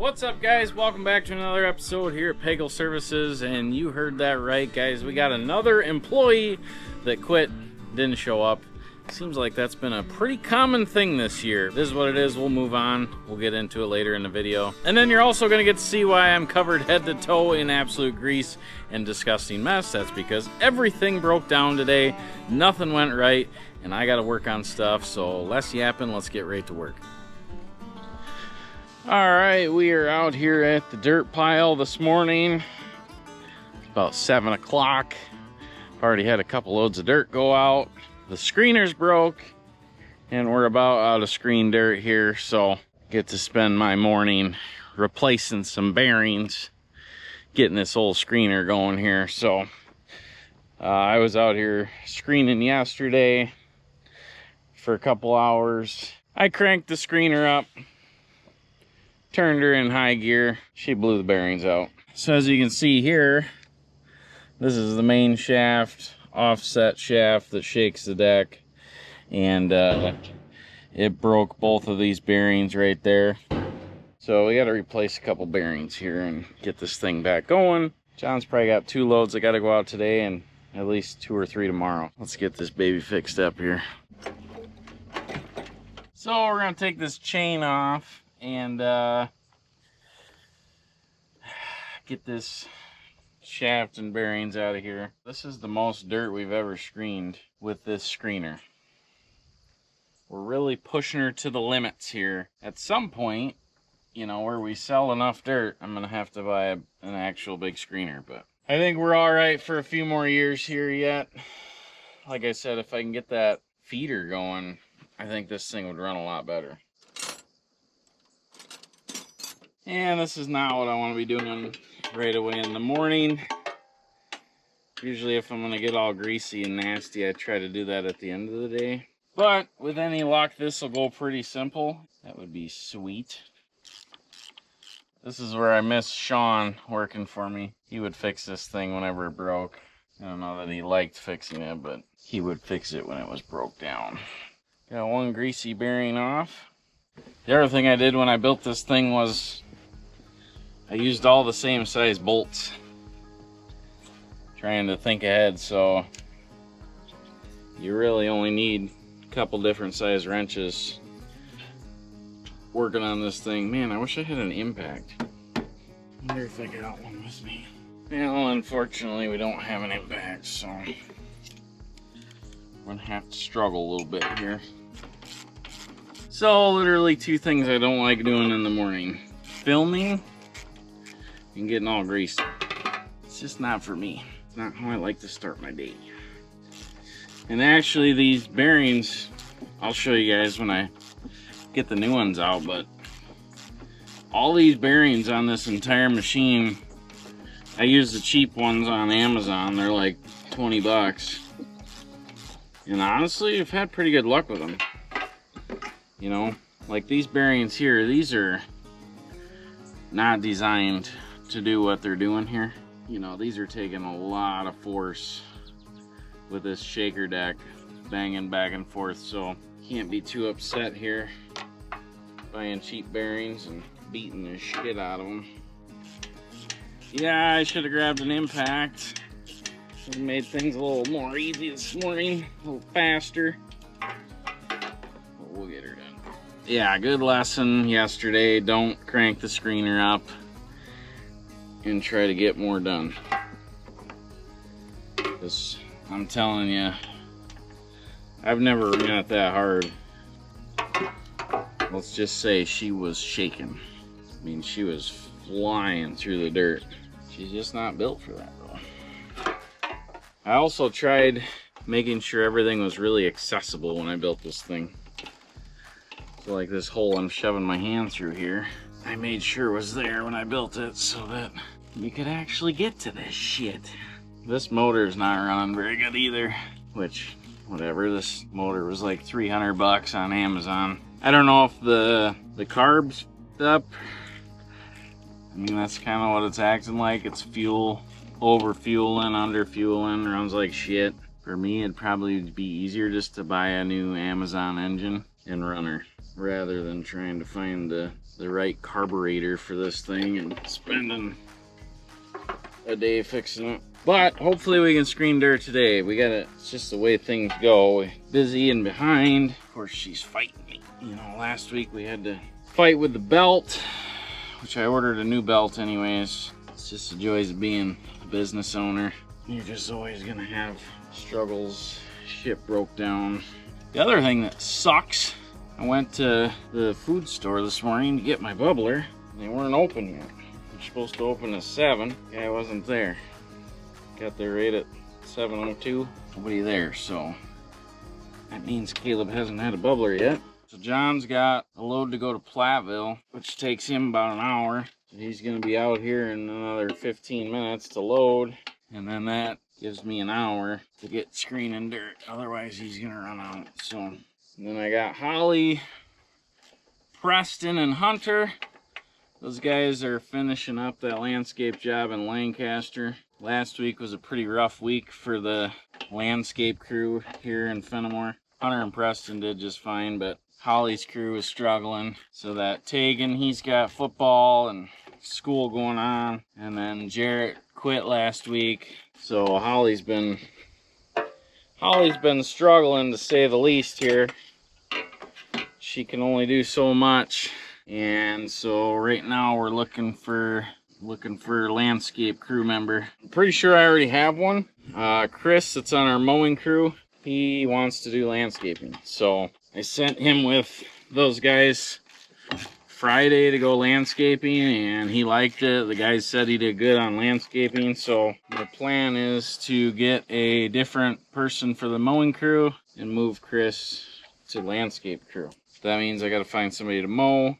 What's up, guys? Welcome back to another episode here at Pagel Services, and you heard that right, guys. We got another employee that quit, didn't show up. Seems like that's been a pretty common thing this year. This is what it is. We'll move on. We'll get into it later in the video. And then you're also going to get to see why I'm covered head to toe in absolute grease and disgusting mess. That's because everything broke down today. Nothing went right, and I got to work on stuff. So less yapping. Let's get right to work. Alright, we are out here at the dirt pile this morning. It's about 7 o'clock. Already had a couple loads of dirt go out. The screener's broke, and we're about out of screen dirt here, so get to spend my morning replacing some bearings, getting this old screener going here. So I was out here screening yesterday for a couple hours. I cranked the screener up, turned her in high gear. She blew the bearings out. So as you can see here, this is the main shaft, offset shaft that shakes the deck, and it broke both of these bearings right there. So we got to replace a couple bearings here and get this thing back going. John's probably got 2 loads that got to go out today and at least 2 or 3 tomorrow. Let's get this baby fixed up here. So we're gonna take this chain off and get this shaft and bearings out of here. This is the most dirt we've ever screened with this screener. We're really pushing her to the limits here. At some point, you know, where we sell enough dirt, I'm gonna have to buy an actual big screener, but I think we're all right for a few more years here yet. Like I said, if I can get that feeder going, I think this thing would run a lot better. And this is not what I want to be doing right away in the morning. Usually if I'm going to get all greasy and nasty, I try to do that at the end of the day. But with any luck, this will go pretty simple. That would be sweet. This is where I miss Sean working for me. He would fix this thing whenever it broke. I don't know that he liked fixing it, but he would fix it when it was broke down. Got one greasy bearing off. The other thing I did when I built this thing was I used all the same size bolts, trying to think ahead, so you really only need a couple different size wrenches working on this thing. Man, I wish I had an impact. I wonder if I got one with me. Well, unfortunately we don't have an impact, so I'm gonna have to struggle a little bit here. So literally 2 things I don't like doing in the morning: filming and getting all greasy. It's just not for me. It's not how I like to start my day. And actually these bearings, I'll show you guys when I get the new ones out, but all these bearings on this entire machine, I use the cheap ones on Amazon. They're like 20 bucks. And honestly, I've had pretty good luck with them. You know, like these bearings here, these are not designed to do what they're doing here. You know, these are taking a lot of force with this shaker deck banging back and forth, so can't be too upset here buying cheap bearings and beating the shit out of them. Yeah, I should have grabbed an impact. It made things a little more easy this morning, a little faster. But we'll get her done. Yeah, good lesson yesterday. Don't crank the screener up and try to get more done. Because I'm telling you, I've never ran it that hard. Let's just say she was shaking. I mean, she was flying through the dirt. She's just not built for that, though. I also tried making sure everything was really accessible when I built this thing. So like this hole I'm shoving my hand through here, I made sure was there when I built it so that you could actually get to this shit. This motor's not running very good either, which, whatever, this motor was like 300 bucks on Amazon. I don't know if the carb's up. I mean, that's kind of what it's acting like. It's fuel, over fueling, under fueling, runs like shit. For me, it'd probably be easier just to buy a new Amazon engine and run her, rather than trying to find the the right carburetor for this thing and spending a day fixing it. But hopefully we can screen dirt today. It's just the way things go. Busy and behind. Of course, she's fighting me. You know, last week we had to fight with the belt, which I ordered a new belt anyways. It's just the joys of being a business owner. You're just always gonna have struggles. Shit broke down. The other thing that sucks, I went to the food store this morning to get my bubbler. They weren't open yet. They're supposed to open at 7. Guy wasn't there. Got there right at 7:02. Nobody there, so that means Caleb hasn't had a bubbler yet. So John's got a load to go to Platteville, which takes him about an hour. So he's gonna be out here in another 15 minutes to load, and then that gives me an hour to get screening dirt. Otherwise he's gonna run out. So and then I got Holly, Preston, and Hunter. Those guys are finishing up that landscape job in Lancaster. Last week was a pretty rough week for the landscape crew here in Fenimore. Hunter and Preston did just fine, but Holly's crew is struggling. So that Tegan, he's got football and school going on. And then Jarrett quit last week. So Holly's been struggling, to say the least here. She can only do so much. And so right now we're looking for a landscape crew member. I'm pretty sure I already have one. Chris, that's on our mowing crew, he wants to do landscaping. So I sent him with those guys Friday to go landscaping, and he liked it. The guys said he did good on landscaping. So my plan is to get a different person for the mowing crew and move Chris to landscape crew. That means I gotta find somebody to mow,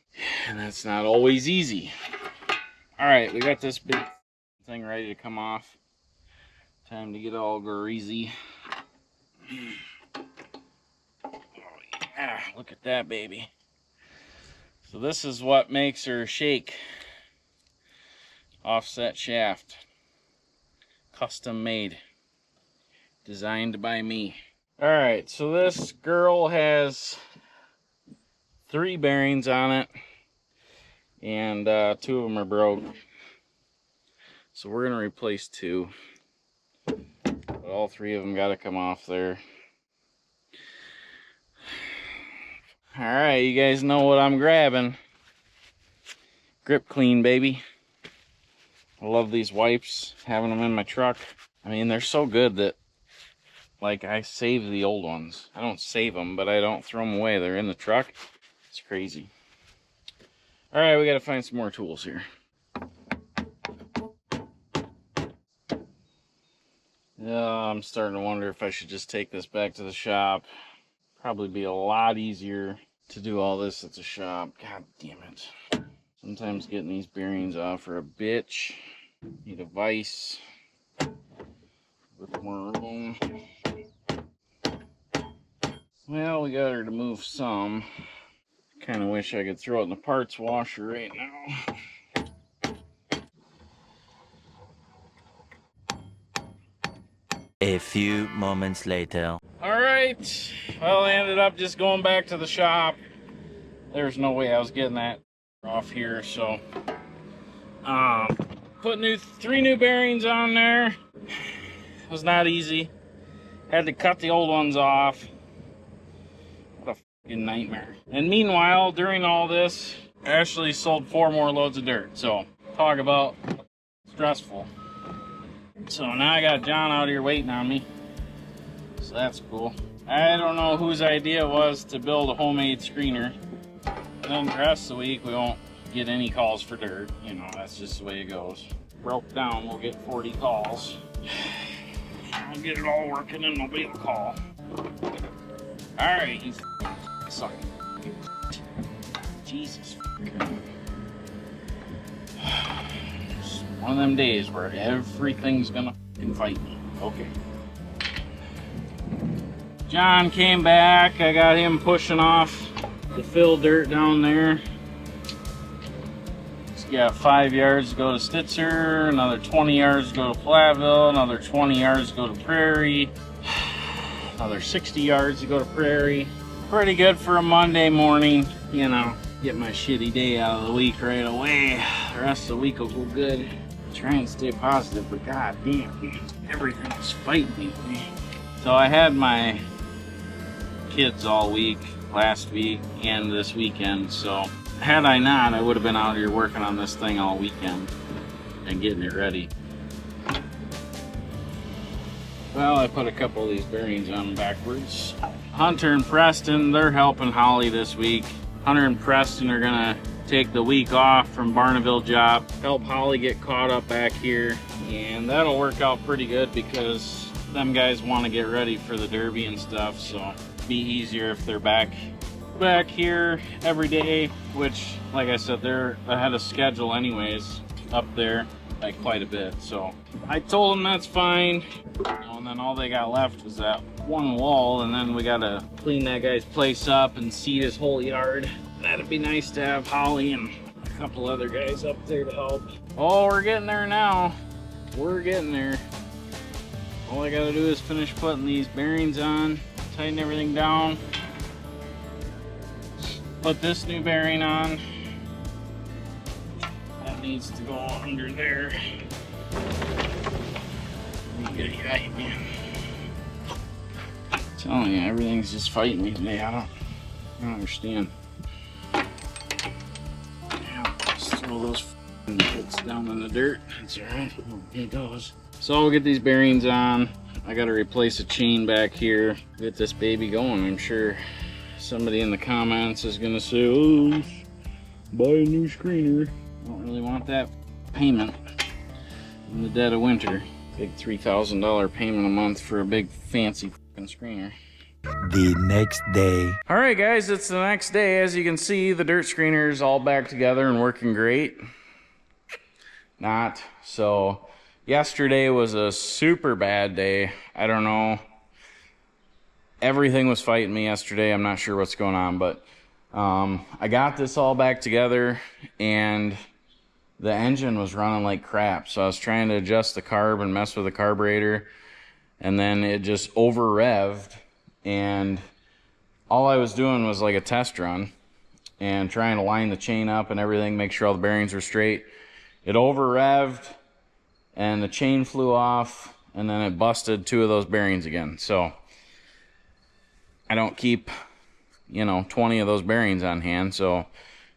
and that's not always easy. All right, we got this big thing ready to come off. Time to get all greasy. Oh yeah, look at that baby. So this is what makes her shake. Offset shaft. Custom made. Designed by me. All right, so this girl has 3 bearings on it, and 2 of them are broke. So we're gonna replace 2, but all 3 of them got to come off there. All right, you guys know what I'm grabbing. Grip Clean, baby. I love these wipes, having them in my truck. I mean, they're so good that, like, I save the old ones. I don't save them, but I don't throw them away. They're in the truck. It's crazy. All right, we got to find some more tools here. I'm starting to wonder if I should just take this back to the shop. Probably be a lot easier to do all this at the shop. God damn it. Sometimes getting these bearings off are a bitch. Need a vise with more room. Well, we got her to move some. Kind of wish I could throw it in the parts washer right now. A few moments later. All right. Well, I ended up just going back to the shop. There's no way I was getting that off here, so put 3 new bearings on there. It was not easy. Had to cut the old ones off. What a fucking nightmare. And meanwhile, during all this, Ashley sold 4 more loads of dirt. So talk about stressful. So now I got John out here waiting on me. So that's cool. I don't know whose idea it was to build a homemade screener. Then the rest of the week we won't get any calls for dirt. You know, that's just the way it goes. Broke down, we'll get 40 calls. I'll get it all working and nobody will call. Alright, you suck. Jesus. It's one of them days where everything's gonna fight me. Okay. John came back. I got him pushing off the fill dirt down there. He's got 5 yards to go to Stitzer, another 20 yards to go to Platteville, another 20 yards to go to Prairie, another 60 yards to go to Prairie. Pretty good for a Monday morning, you know. Get my shitty day out of the week right away. The rest of the week will go good. Try and stay positive, but god damn, everything is fighting me. So I had my kids all week, last week, and this weekend. So had I not, I would have been out here working on this thing all weekend and getting it ready. Well, I put a couple of these bearings on backwards. Hunter and Preston, they're helping Holly this week. Hunter and Preston are gonna take the week off from Barneville job, help Holly get caught up back here, and that'll work out pretty good because them guys want to get ready for the Derby and stuff, so it'll be easier if they're back here every day, which, like I said, they're ahead of schedule anyways up there by quite a bit. So I told them that's fine. And then all they got left was that one wall, and then we gotta clean that guy's place up and seed his whole yard. That'd be nice to have Holly and a couple other guys up there to help. Oh, we're getting there now. We're getting there. All I gotta do is finish putting these bearings on, tighten everything down, put this new bearing on. That needs to go under there. Man. I'm telling you, everything's just fighting me today. I don't understand. Yeah, just throw those bits down in the dirt. That's alright. It goes. So we'll get these bearings on. I gotta replace a chain back here. Get this baby going. I'm sure somebody in the comments is gonna say, oh, buy a new screener. I don't really want that payment in the dead of winter. Big $3,000 payment a month for a big fancy fucking screener. The next day. All right, guys, it's the next day. As you can see, the dirt screener is all back together and working great. Not. So yesterday was a super bad day. I don't know. Everything was fighting me yesterday. I'm not sure what's going on, but I got this all back together and the engine was running like crap. So I was trying to adjust the carb and mess with the carburetor, and then it just over revved, and all I was doing was like a test run and trying to line the chain up and everything, make sure all the bearings were straight. It over revved and the chain flew off, and then it busted 2 of those bearings again. So I don't keep, 20 of those bearings on hand, so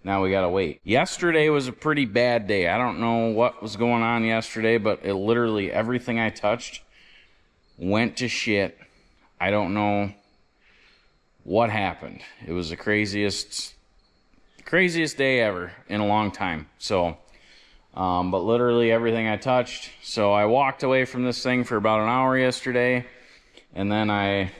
now we gotta wait. Yesterday was a pretty bad day. I don't know what was going on yesterday, but it literally, everything I touched went to shit. I don't know what happened. It was the craziest day ever in a long time. So, but literally everything I touched. So I walked away from this thing for about an hour yesterday, and then I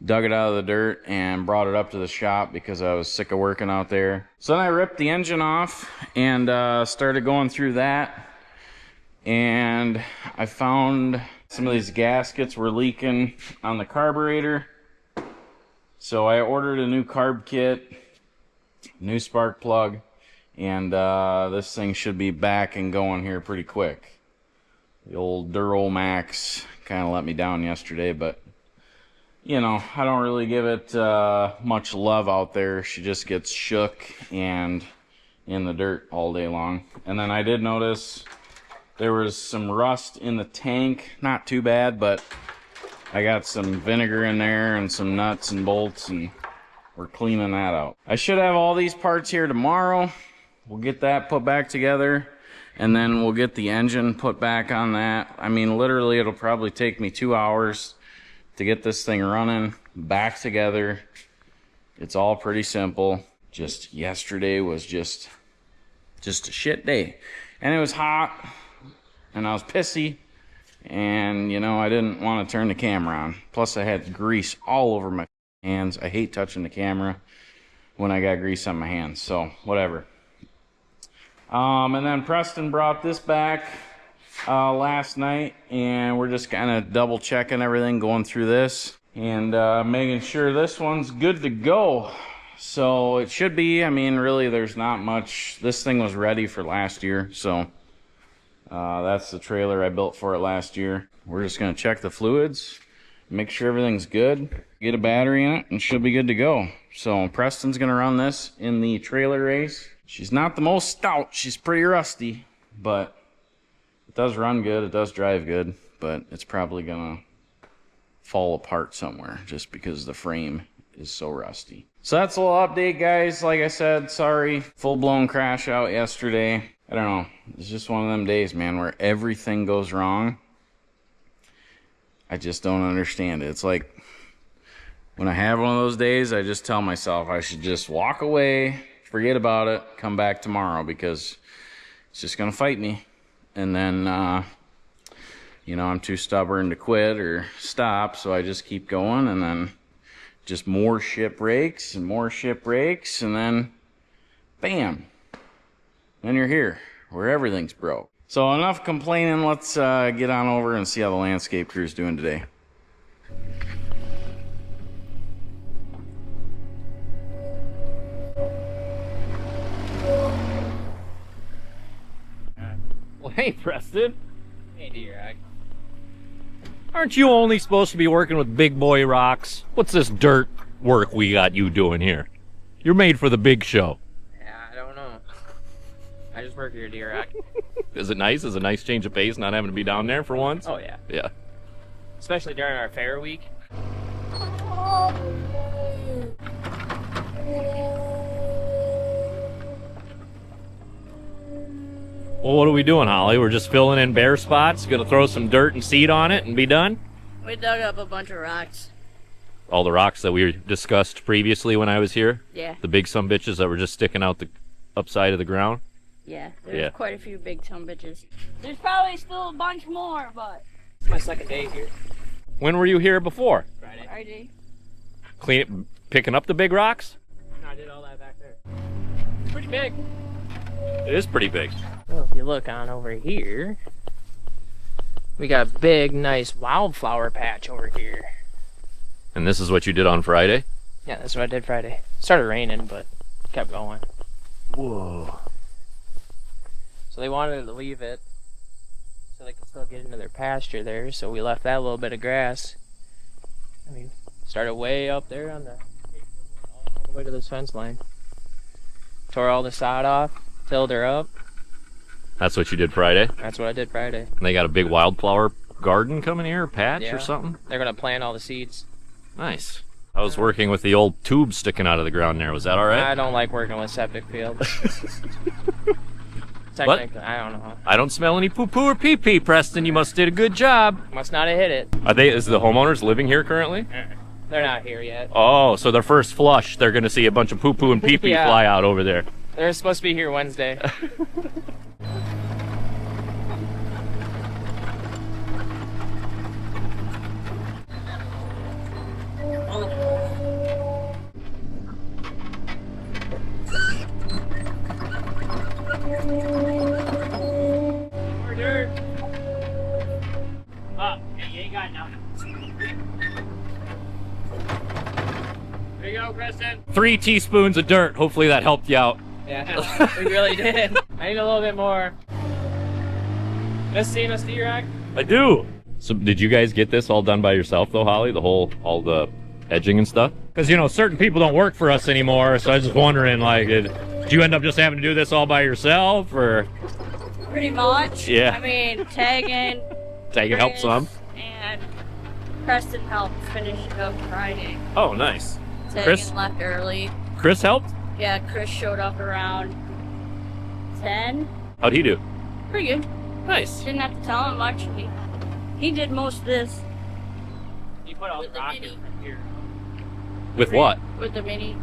dug it out of the dirt and brought it up to the shop because I was sick of working out there. So then I ripped the engine off and started going through that, and I found some of these gaskets were leaking on the carburetor. So I ordered a new carb kit, new spark plug, and this thing should be back and going here pretty quick. The old Duramax kind of let me down yesterday, but I don't really give it much love out there. She just gets shook and in the dirt all day long. And then I did notice there was some rust in the tank. Not too bad, but I got some vinegar in there and some nuts and bolts, and we're cleaning that out. I should have all these parts here tomorrow. We'll get that put back together, and then we'll get the engine put back on that. I mean, literally, it'll probably take me 2 hours to get this thing running back together. It's all pretty simple. Just yesterday was just a shit day, and it was hot and I was pissy, and I didn't want to turn the camera on. Plus I had grease all over my hands. I hate touching the camera when I got grease on my hands, so whatever. And then Preston brought this back last night, and we're just kind of double checking everything, going through this and making sure this one's good to go. So it should be. I mean, really, there's not much. This thing was ready for last year, so that's the trailer I built for it last year. We're just going to check the fluids, make sure everything's good, get a battery in it, and she'll be good to go. So Preston's gonna run this in the trailer race. She's not the most stout, she's pretty rusty, but it does run good, it does drive good, but it's probably gonna fall apart somewhere just because the frame is so rusty. So that's a little update, guys. Like I said, sorry, full-blown crash out yesterday. I don't know, it's just one of them days, man, where everything goes wrong. I just don't understand it. It's like when I have one of those days, I just tell myself I should just walk away, forget about it, come back tomorrow, because it's just gonna fight me. And then you know, I'm too stubborn to quit or stop, so I just keep going, and then just more ship breaks and more ship breaks, and then bam, then you're here where everything's broke. So enough complaining, let's get on over and see how the landscape crew's doing today. Well, hey, Preston. Hey, D-Rock. Aren't you only supposed to be working with big boy rocks? What's this dirt work we got you doing here? You're made for the big show. Yeah, I don't know. I just work here, D-Rock. Is it nice? Is it a nice change of pace not having to be down there for once? Oh, yeah. Yeah. Especially during our fair week. Well, what are we doing, Holly? We're just filling in bare spots, gonna throw some dirt and seed on it and be done? We dug up a bunch of rocks. All the rocks that we discussed previously when I was here? Yeah. The big sumbitches that were just sticking out the upside of the ground? Yeah, there's Yeah. quite a few big bitches. There's probably still a bunch more, but It's my second day here. When were you here before? Friday. Friday. Picking up the big rocks? No, I did all that back there. It's pretty big. It is pretty big. Well, if you look on over here, we got a big, nice wildflower patch over here. And this is what you did on Friday? Yeah, that's what I did Friday. Started raining, but kept going. Whoa. So they wanted to leave it so they could still get into their pasture there, so we left that little bit of grass. I mean, started way up there on the all the way to this fence line. Tore all the sod off, tilled her up. That's what you did Friday? That's what I did Friday. And they got a big wildflower garden coming here, patch Yeah. or something? They're gonna plant all the seeds. Nice. I was working with the old tube sticking out of the ground there. Was that all right? I don't like working with septic fields. Technically, I don't know. I don't smell any poo-poo or pee-pee, Preston. You must did a good job. Must not have hit it. Is the homeowners living here currently? They're not here yet. Oh, so their first flush, they're going to see a bunch of poo-poo and pee-pee Yeah. fly out over there. They're supposed to be here Wednesday. More dirt. Oh, yeah, you ain't got nothing. There you go, Preston. 3 teaspoons of dirt. Hopefully that helped you out. Yeah, we really did. I need a little bit more. Miss seeing us, D-Rock? I do. So did you guys get this all done by yourself though, Holly? All the edging and stuff? Because, you know, certain people don't work for us anymore, so I was just wondering, like, did you end up just having to do this all by yourself, or? Pretty much. Yeah. I mean, tagging. Take it help some? And Preston helped finish it up Friday. Oh, nice. Tagging Chris? left early. Chris helped? Yeah, Chris showed up around 10. How'd he do? Pretty good. Nice. Didn't have to tell him much. He did most of this You put all With the the rock in mini. from here. With what? with the mini.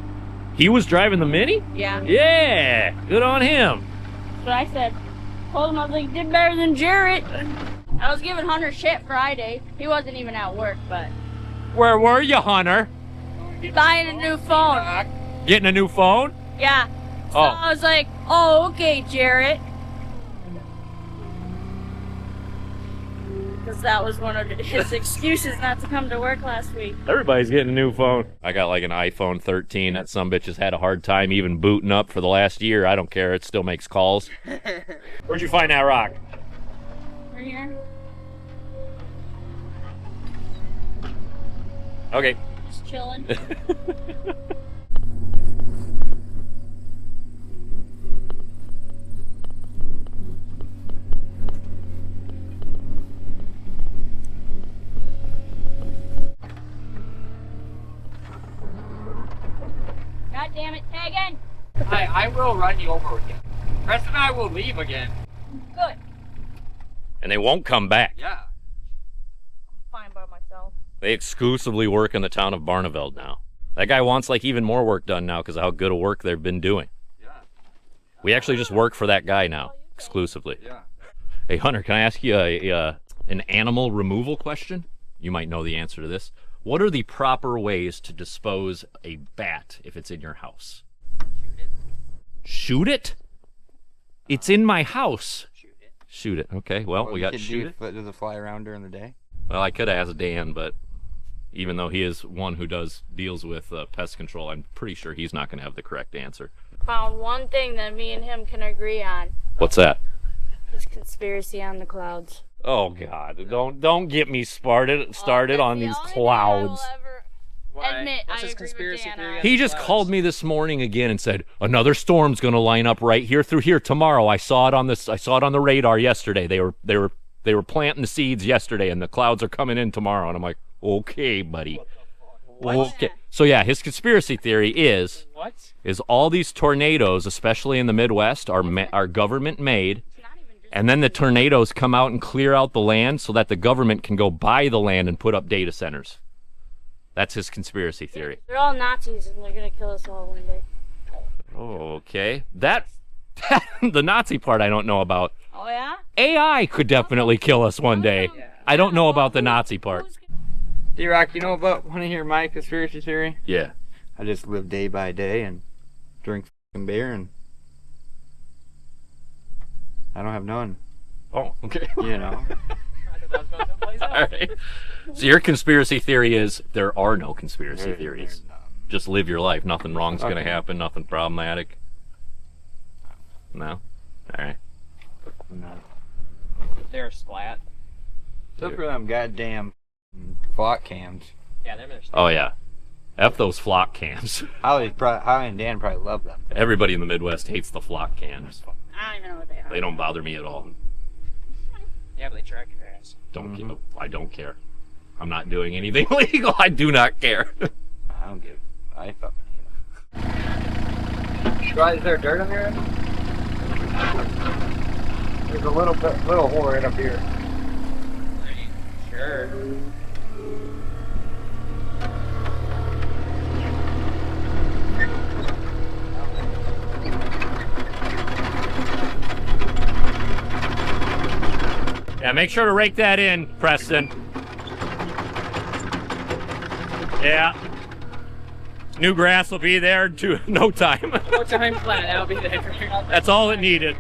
He was driving the Mini? Yeah. Yeah, good on him. But I said, told him, I was like, you did better than Jarrett. I was giving Hunter shit Friday. He wasn't even at work, but Where were you, Hunter? buying a new phone. Getting a new phone? Yeah. So Oh. I was like, oh, okay, Jarrett. Because that was one of his excuses not to come to work last week. Everybody's getting a new phone. I got like an iPhone 13. That sumbitch has had a hard time even booting up for the last year. I don't care. It still makes calls. Where'd you find that rock? Right here. Okay. Just chilling. God damn it, Tegan! I will run you over again. Preston and I will leave again. Good. And they won't come back. Yeah. I'm fine by myself. They exclusively work in the town of Barneveld now. That guy wants like even more work done now because of how good of work they've been doing. Yeah. We actually just work for that guy now, exclusively. Yeah. Hey, Hunter, can I ask you an animal removal question? You might know the answer to this. What are the proper ways to dispose a bat if it's in your house? Shoot it? It's in my house. Shoot it. Shoot it. Okay, well, we got shoot it. Does it fly around during the day? Well, I could ask Dan, but even though he is one who deals with pest control, I'm pretty sure he's not going to have the correct answer. Found one thing that me and him can agree on. What's that? His conspiracy on the clouds. Oh God! Don't get me started That's on the these only thing I clouds. will ever Why? admit What's I his agree with conspiracy Dan theory? on. He just called me this morning again and said another storm's going to line up right here through here tomorrow. I saw it on the radar yesterday. They were planting the seeds yesterday, and the clouds are coming in tomorrow. And I'm like, okay, buddy. Okay. So yeah, his conspiracy theory is all these tornadoes, especially in the Midwest, are government made. And then the tornadoes come out and clear out the land so that the government can go buy the land and put up data centers. That's his conspiracy theory. They're all Nazis and they're gonna kill us all one day. Oh, okay. That the Nazi part I don't know about. Oh yeah? AI could definitely kill us one day. I don't know about the Nazi part. D-Rock, you know about, want to hear my conspiracy theory? Yeah. I just live day by day and drink f***ing beer and I don't have none. Oh, okay. You know. All right. So your conspiracy theory is there are no conspiracy theories. Just live your life. Nothing wrong's going to happen. Nothing problematic. No? All right. No. They're a splat. Except for them goddamn flock cams. Yeah, they're a Oh, yeah. F those flock cams. Holly and Dan probably love them. Everybody in the Midwest hates the flock cams. I don't even know what they are. They don't bother me at all. Yeah, but they track your ass. I don't care. I'm not doing anything illegal. I do not care. I don't give. I fucking hate them. Is there dirt up here? There's a little hole right up here. Sure. Yeah, make sure to rake that in, Preston. Yeah. New grass will be there in no time. No time flat. That'll be there. That's all it needed.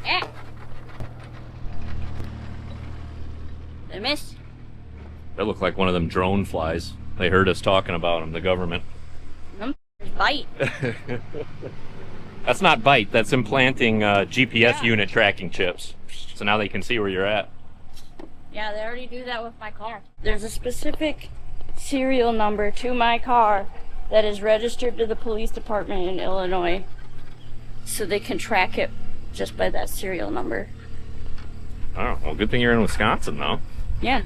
Eh. They missed. That looked like one of them drone flies. They heard us talking about them, the government. Bite. That's not bite, that's implanting GPS unit tracking chips. So now they can see where you're at. Yeah, they already do that with my car. There's a specific serial number to my car that is registered to the police department in Illinois. So they can track it just by that serial number. Oh, well, good thing you're in Wisconsin, though. Yeah,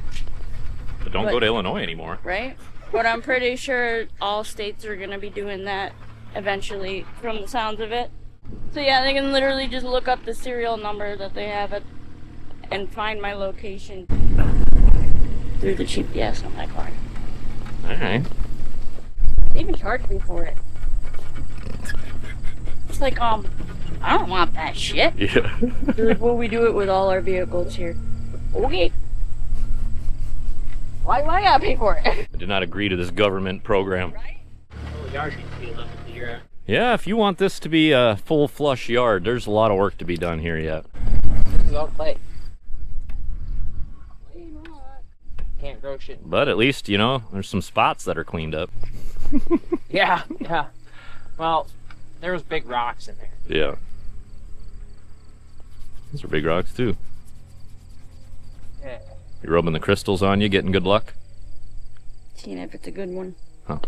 But don't go to Illinois anymore. right? But I'm pretty sure all states are gonna be doing that eventually, from the sounds of it. So yeah, they can literally just look up the serial number that they have it and find my location through the GPS on my car. Alright. They even charged me for it. It's like, I don't want that shit. Yeah. They're like, well, we do it with all our vehicles here. Okay. Why do I gotta pay for it? I did not agree to this government program. Right? Oh, yard needs to be left to figure out. Yeah, if you want this to be a full flush yard, there's a lot of work to be done here yet. This is all clay. Can't grow shit. But at least, you know, there's some spots that are cleaned up. Yeah, yeah. Well, there was big rocks in there. Yeah. Those are big rocks too. Yeah. You rubbing the crystals on you, getting good luck? Seeing if it's a good one. Huh.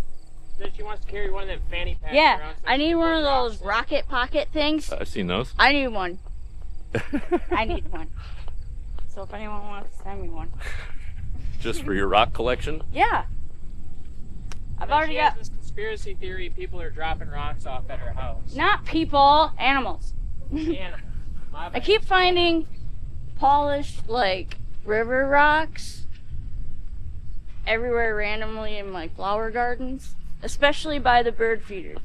She wants to carry one of them fanny packs Yeah, around, so I she need can one put of rocks those in. rocket pocket things. I've seen those. I need one. I need one. So if anyone wants to send me one. Just for your rock collection? Yeah. I've And already she has got, this conspiracy theory people are dropping rocks off at her house. not people, animals. Animals. My I bad. keep finding polished, like, river rocks everywhere randomly in, like, flower gardens. Especially by the bird feeders.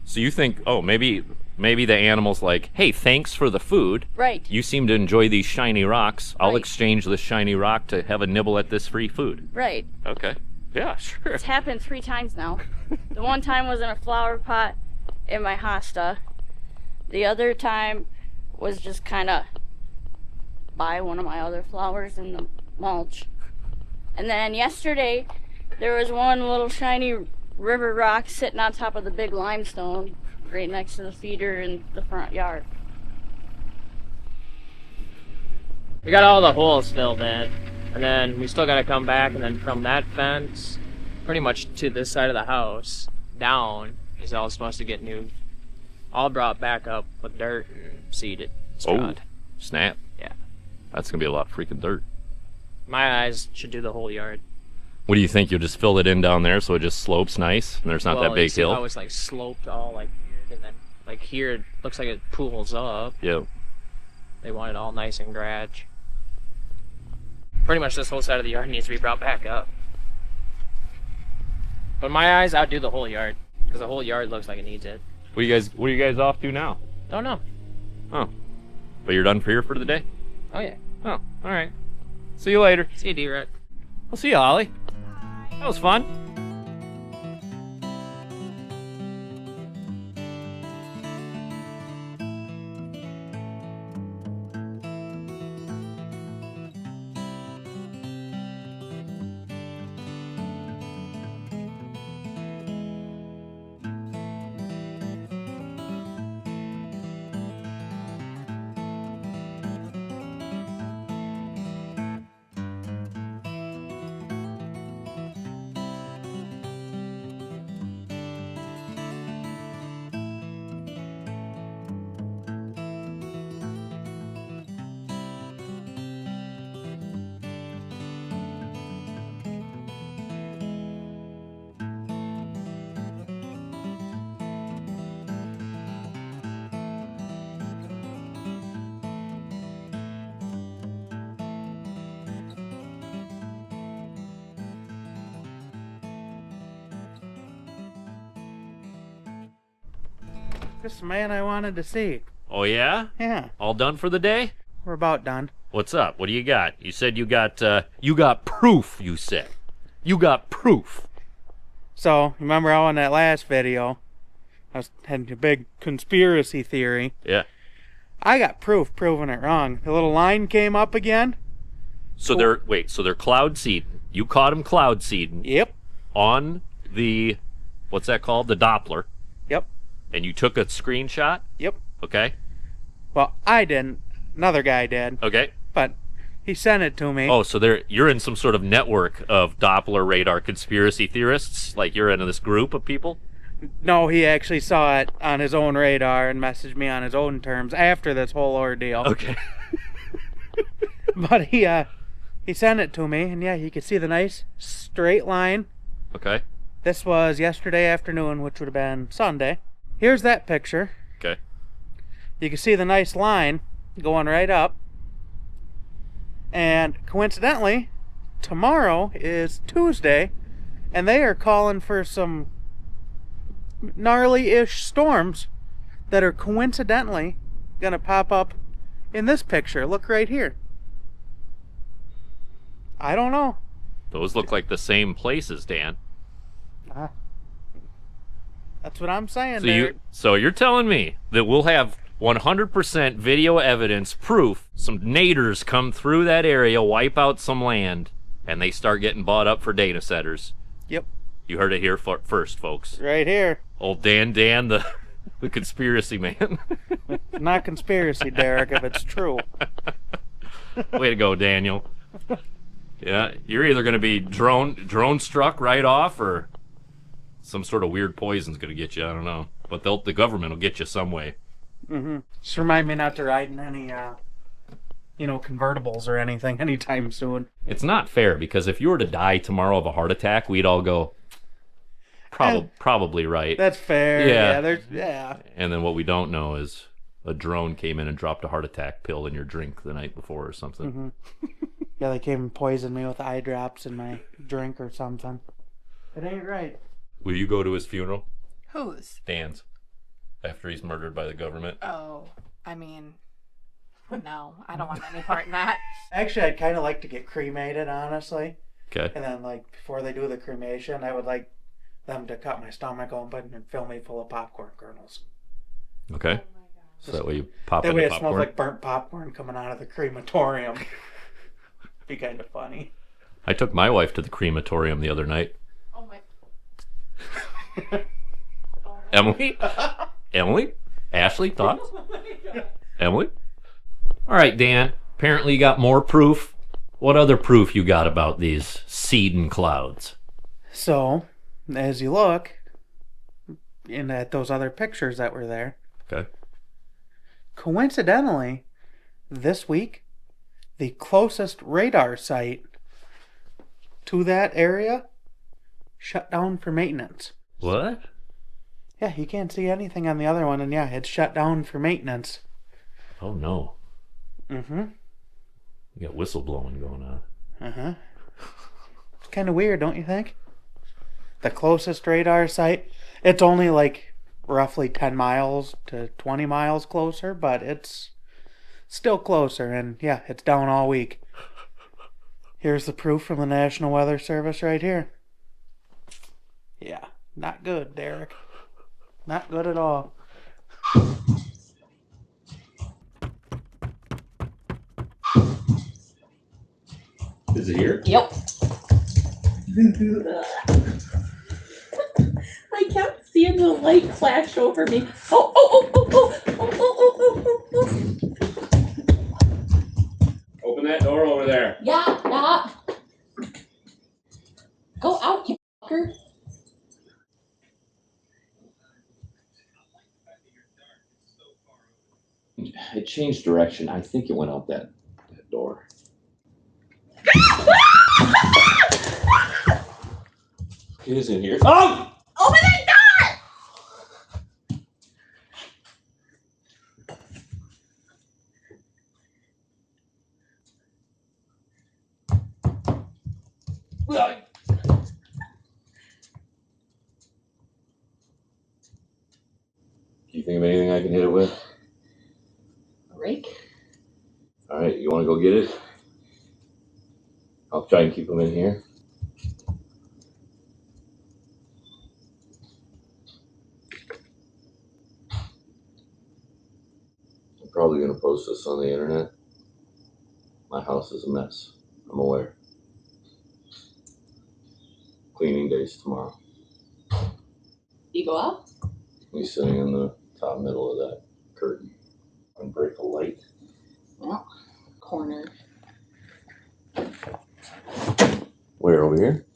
So you think, oh, maybe the animal's like, hey, thanks for the food. Right. You seem to enjoy these shiny rocks. I'll Right. exchange this shiny rock to have a nibble at this free food. Right. Okay. Yeah, sure. It's happened 3 times now. The one time was in a flower pot in my hosta. The other time was just kind of by one of my other flowers in the mulch. And then yesterday, there was one little shiny river rock sitting on top of the big limestone right next to the feeder in the front yard. We got all the holes filled in, and then we still got to come back, and then from that fence, pretty much to this side of the house, down, is all supposed to get new, all brought back up with dirt and seeded. Oh, snap. Yeah. That's going to be a lot of freaking dirt. My eyes should do the whole yard. What do you think? You'll just fill it in down there so it just slopes nice and there's not that you big see hill? how it's like sloped all like weird, and then like here it looks like it pools up. Yeah. They want it all nice and grad. Pretty much this whole side of the yard needs to be brought back up. But my eyes outdo the whole yard, because the whole yard looks like it needs it. What are you guys off to now? Don't know. Oh. But you're done for here for the day? Oh yeah. Oh, all right. See you later. See you, D-Rut. I'll see you, Ollie. That was fun. This man I wanted to see. Oh, yeah? Yeah, All done for the day? we're about done. What's up? What do you got? You said you got proof, you said. You got proof. So, remember how in that last video, I was having a big conspiracy theory. Yeah. I got proof proving it wrong. The little line came up again. So they're cloud seeding. You caught them cloud seeding Yep, on the, what's that called? The Doppler. yep, And you took a screenshot? yep. Okay. Well, I didn't. Another guy did. Okay. But he sent it to me. Oh, so you're in some sort of network of Doppler radar conspiracy theorists? Like you're in this group of people? No, he actually saw it on his own radar and messaged me on his own terms after this whole ordeal. Okay. But he sent it to me, and yeah, you could see the nice straight line. Okay. This was yesterday afternoon, which would have been Sunday. Here's that picture. Okay. You can see the nice line going right up. And coincidentally, tomorrow is Tuesday, and they are calling for some gnarly-ish storms that are coincidentally gonna pop up in this picture. Look right here. I don't know. Those look like the same places, Dan. That's what I'm saying, So you're telling me that we'll have 100% video evidence, proof, some naders come through that area, wipe out some land, and they start getting bought up for data centers. Yep, You heard it here first, folks. right here. Old Dan, the The conspiracy man. It's not conspiracy, Derek, if it's true. Way to go, Daniel. Yeah, you're either going to be drone struck right off, or some sort of weird poison's going to get you. I don't know, but the government will get you some way. Mm-hmm. Just remind me not to ride in any, convertibles or anything anytime soon. It's not fair, because if you were to die tomorrow of a heart attack, we'd all go, probably right. That's fair. Yeah. Yeah. And then what we don't know is a drone came in and dropped a heart attack pill in your drink the night before or something. Mm-hmm. Yeah, they came and poisoned me with eye drops in my drink or something. It ain't right. Will you go to his funeral? Whose? Dan's. After he's murdered by the government. Oh, I mean, no, I don't want any part in that. Actually, I'd kind of like to get cremated, honestly. Okay. And then, before they do the cremation, I would like them to cut my stomach open and fill me full of popcorn kernels. Okay. So that way you pop That in way the it popcorn. smells like burnt popcorn coming out of the crematorium. Be kind of funny. I took my wife to the crematorium the other night. Oh my. Emily? Emily? Ashley, thoughts? Emily? All right, Dan. Apparently you got more proof. What other proof you got about these seeding clouds? So, as you look at those other pictures that were there, Okay. coincidentally, this week, the closest radar site to that area shut down for maintenance. What? Yeah, you can't see anything on the other one, and yeah, it's shut down for maintenance. Oh, no. Mm-hmm. You got whistleblowing going on. Uh-huh. It's kind of weird, don't you think? The closest radar site, it's only roughly 10 miles to 20 miles closer, but it's still closer, and yeah, it's down all week. Here's the proof from the National Weather Service right here. Yeah, not good, Derek. Not good at all. Is it here? Yep. I kept seeing the light flash over me. Oh. Open that door over there. Yeah. Go out, you fucker. It changed direction. I think it went out that door. It is in here. Oh! Open that Do you think of anything I can hit it with? Rake. All right, you want to go get it? I'll try and keep them in here. I'm probably going to post this on the internet. My house is a mess. I'm aware. Cleaning day's tomorrow. You go out? He's sitting in the top middle of that curtain. And break a light. Well, corner. Where, over here?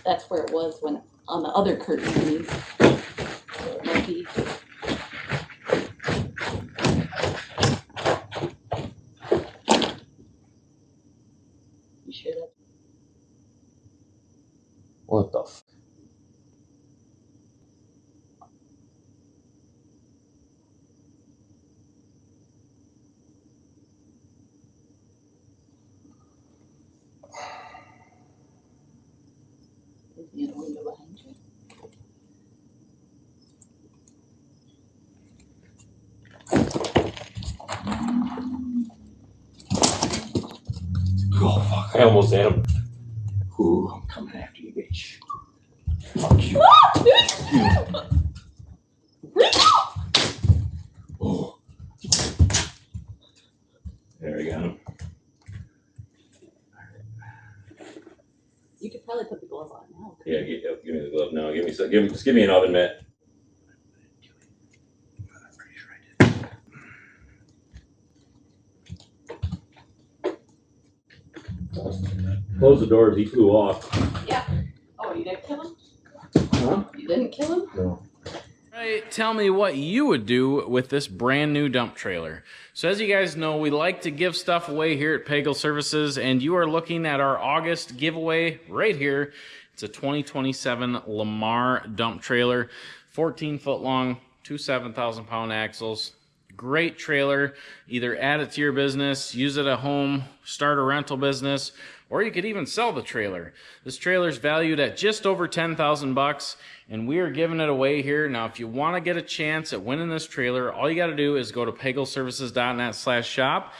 That's where it was when on the other curtain. So it might be. You sure that? What the f? Is he in a window behind you? Oh, fuck. I almost had him. Ooh, I'm coming after you, bitch. Fuck you. Oh. There we got him. You could probably put the glove on now. Yeah, give me the glove now. Just give me an oven mitt. Close the doors, he flew off. Yeah. Oh, you didn't kill him? Huh? You didn't kill him? No. Right, tell me what you would do with this brand new dump trailer. So as you guys know, we like to give stuff away here at Pagel Services, and you are looking at our August giveaway right here. It's a 2027 Lamar dump trailer, 14 foot long, two 7,000-pound axles. Great trailer. Either add it to your business, use it at home, start a rental business, or you could even sell the trailer. This trailer is valued at just over 10,000 bucks, and we are giving it away here. Now, if you want to get a chance at winning this trailer, all you got to do is go to pagelservices.net/shop.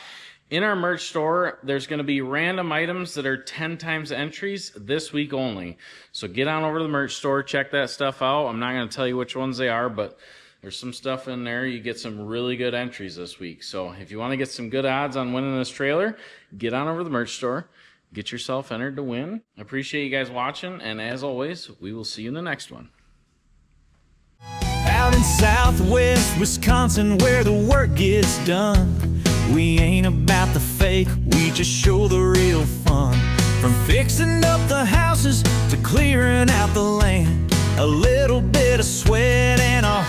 In our merch store, there's going to be random items that are 10 times entries this week only. So get on over to the merch store, check that stuff out. I'm not going to tell you which ones they are, but there's some stuff in there. You get some really good entries this week. So if you want to get some good odds on winning this trailer, get on over to the merch store. Get yourself entered to win. I appreciate you guys watching, and as always, we will see you in the next one. Out in southwest Wisconsin where the work gets done, we ain't about the fake, we just show the real fun. From fixing up the houses to clearing out the land, a little bit of sweat and a